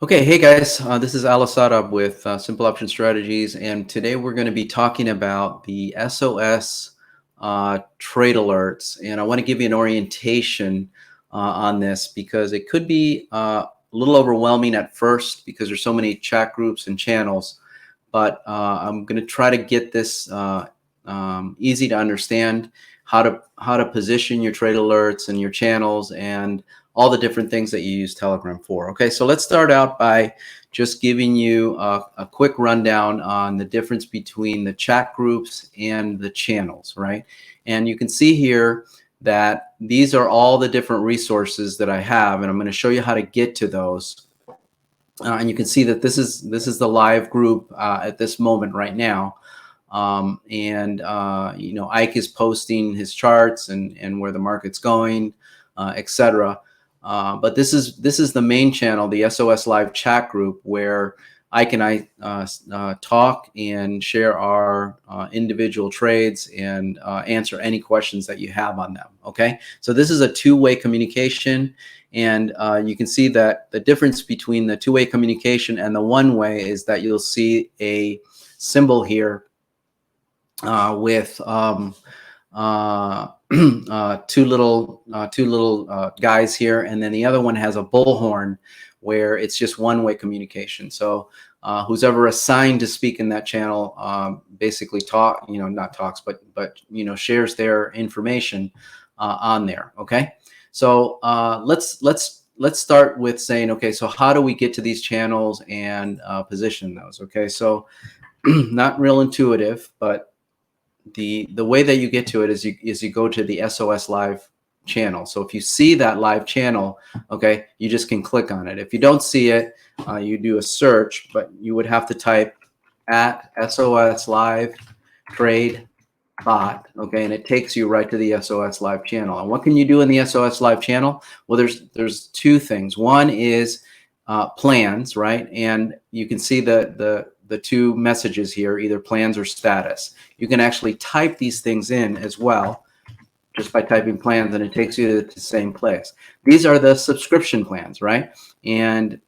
Okay, hey guys, this is Losada with Simple Option Strategies, and today we're going to be talking about the SOS Trade Alerts, and I want to give you an orientation on this because it could be a little overwhelming at first because there's so many chat groups and channels, but I'm going to try to get this easy to understand how to position your trade alerts and your channels and all the different things that you use Telegram for. Okay, so let's start out by just giving you a quick rundown on the difference between the chat groups and the channels, right? And you can see here that these are all the different resources that I have, and I'm going to show you how to get to those. And you can see that this is the live group at this moment right now. You know, Ike is posting his charts and where the market's going, etc. But this is the main channel, the SOS Live chat group, where Ike and I talk and share our individual trades and answer any questions that you have on them. Okay, so this is a two-way communication, and you can see that the difference between the two-way communication and the one-way is that you'll see a symbol here with two little guys here, and then the other one has a bullhorn where it's just one-way communication. So who's ever assigned to speak in that channel basically not talks, but you know, shares their information on there. Okay, so let's start with saying, okay, so how do we get to these channels and position those? Okay, so not real intuitive, but the way that you get to it is you go to the SOS Live channel. So if you see that live channel, okay, you just can click on it. If you don't see it, you do a search, but you would have to type at SOS Live Trade Bot, okay, and it takes you right to the SOS Live channel. And what can you do in the SOS Live channel? Well, there's two things. One is plans, right? And you can see the two messages here, either plans or status. You can actually type these things in as well, just by typing plans, and it takes you to the same place. These are the subscription plans, right? And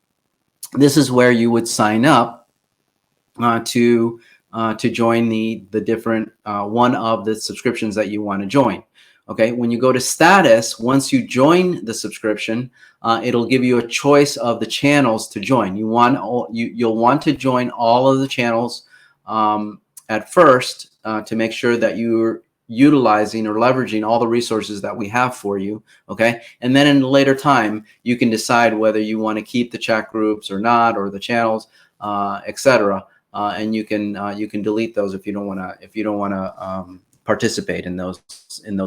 this is where you would sign up to join the different one of the subscriptions that you want to join. Okay, when you go to status, once you join the subscription, it'll give you a choice of the channels to join. You'll want to join all of the channels at first to make sure that you're utilizing or leveraging all the resources that we have for you. Okay, and then in a later time, you can decide whether you want to keep the chat groups or not, or the channels, etc. And you can delete those if you don't want to participate in those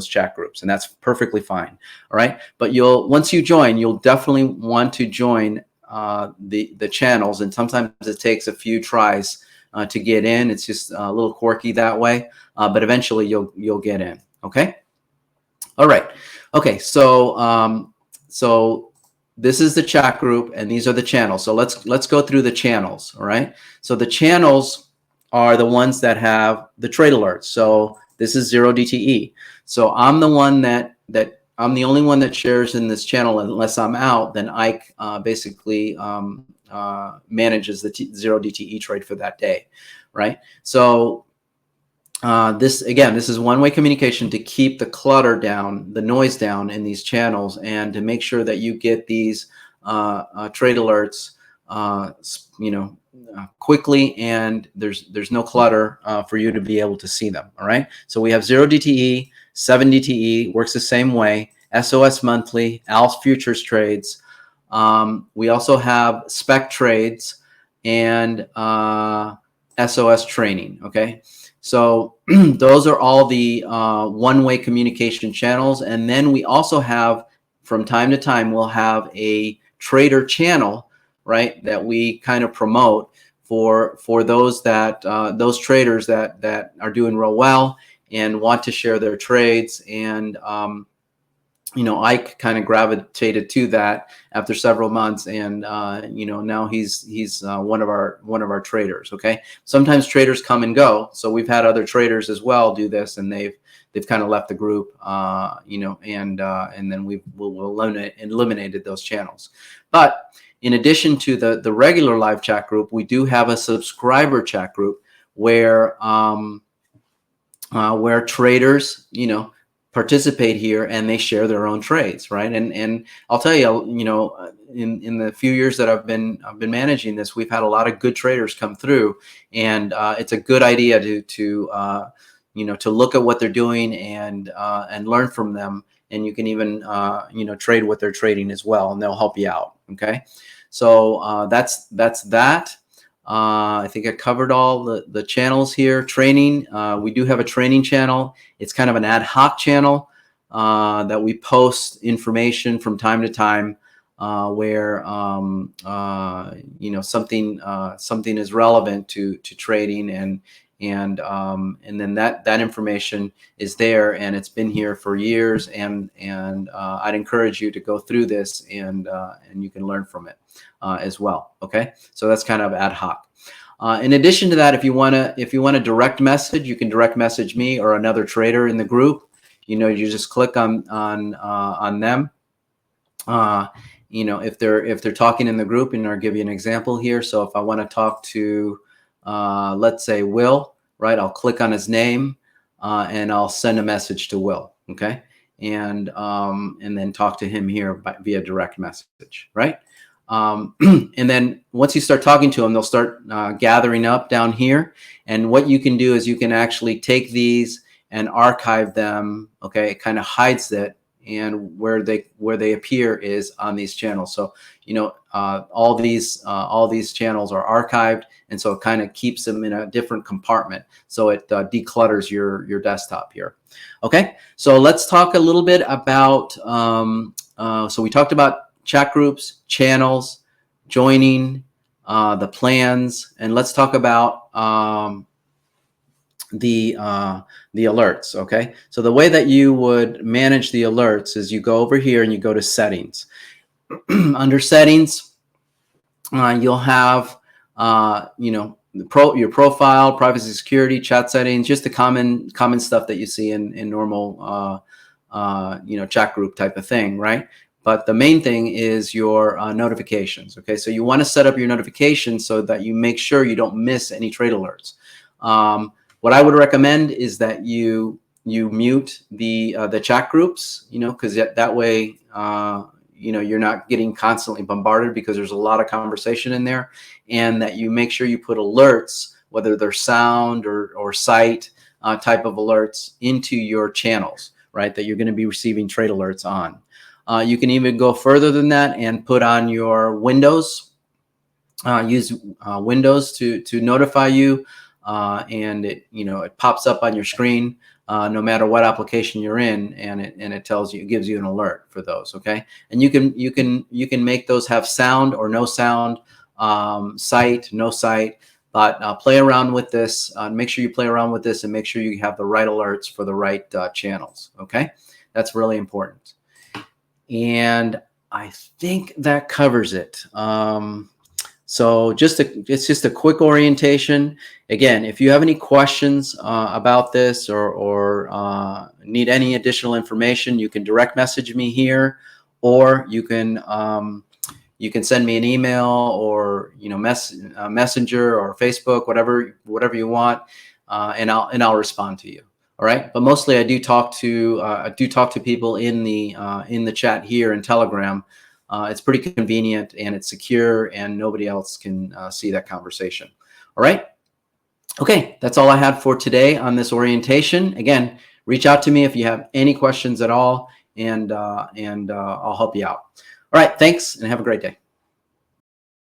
chat groups, and that's perfectly fine. All right, but once you join, you'll definitely want to join the channels, and sometimes it takes a few tries to get in. It's just a little quirky that way, but eventually you'll get in. Okay, all right, okay, so so this is the chat group and these are the channels. So let's go through the channels. All right, so the channels are the ones that have the trade alerts. So this is 0DTE. So I'm the one I'm the only one that shares in this channel. Unless I'm out, then Ike basically manages the 0DTE trade for that day, right? So this is one-way communication to keep the clutter down, the noise down in these channels, and to make sure that you get these trade alerts, quickly, and there's no clutter for you to be able to see them. All right, so we have 0DTE, 7DTE works the same way, SOS monthly, SOS Futures trades. We also have spec trades and SOS training. Okay, so those are all the one-way communication channels. And then we also have, from time to time, we'll have a trader channel, right, that we kind of promote for those those traders that are doing real well and want to share their trades. And Ike kind of gravitated to that after several months, and now he's one of our traders. Okay, sometimes traders come and go, so we've had other traders as well do this, and they've kind of left the group, and then we've eliminated those channels. But in addition to the regular live chat group, we do have a subscriber chat group where traders, participate here and they share their own trades, right? And I'll tell you, in the few years that I've been managing this, we've had a lot of good traders come through, and it's a good idea to look at what they're doing and learn from them. And you can even trade what they're trading as well, and they'll help you out. Okay, so that's that. I think I covered all the channels here. Training, we do have a training channel. It's kind of an ad hoc channel that we post information from time to time where something is relevant to trading, and then that information is there, and it's been here for years, and I'd encourage you to go through this, and you can learn from it as well. Okay, so that's kind of ad hoc. In addition to that, if you want to direct message, you can direct message me or another trader in the group. You just click on them. If they're talking in the group, and I'll give you an example here. So if I want to talk to let's say Will, right? I'll click on his name and I'll send a message to Will. Okay, and then talk to him here via direct message, right? And then once you start talking to them, they'll start gathering up down here. And what you can do is you can actually take these and archive them. Okay, it kind of hides it, and where they appear is on these channels. So all these channels are archived, and so it kind of keeps them in a different compartment. So it declutters your desktop here. Okay, so let's talk a little bit about. So we talked about chat groups, channels, joining, the plans, and let's talk about the alerts. Okay, so the way that you would manage the alerts is you go over here and you go to settings. Under settings, you'll have your profile, privacy, security, chat settings, just the common stuff that you see in normal chat group type of thing, right? But the main thing is your notifications. Okay, so you want to set up your notifications so that you make sure you don't miss any trade alerts. What I would recommend is that you mute the chat groups, because that way you're not getting constantly bombarded, because there's a lot of conversation in there, and that you make sure you put alerts, whether they're sound or sight type of alerts, into your channels, right? That you're going to be receiving trade alerts on. You can even go further than that and put on your Windows, use Windows to notify you, and it pops up on your screen no matter what application you're in, and it tells you, it gives you an alert for those. Okay, and you can make those have sound or no sound, sight, no sight, but play around with this. Make sure you play around with this and make sure you have the right alerts for the right channels. Okay, that's really important. And I think that covers it. So it's just a quick orientation. Again, if you have any questions about this or need any additional information, you can direct message me here, or you can send me an email, or Messenger or Facebook, whatever you want, and I'll respond to you. All right, but mostly I do talk to people in the chat here in Telegram. It's pretty convenient, and it's secure, and nobody else can see that conversation. All right. Okay, that's all I had for today on this orientation. Again, reach out to me if you have any questions at all, and I'll help you out. All right, thanks, and have a great day.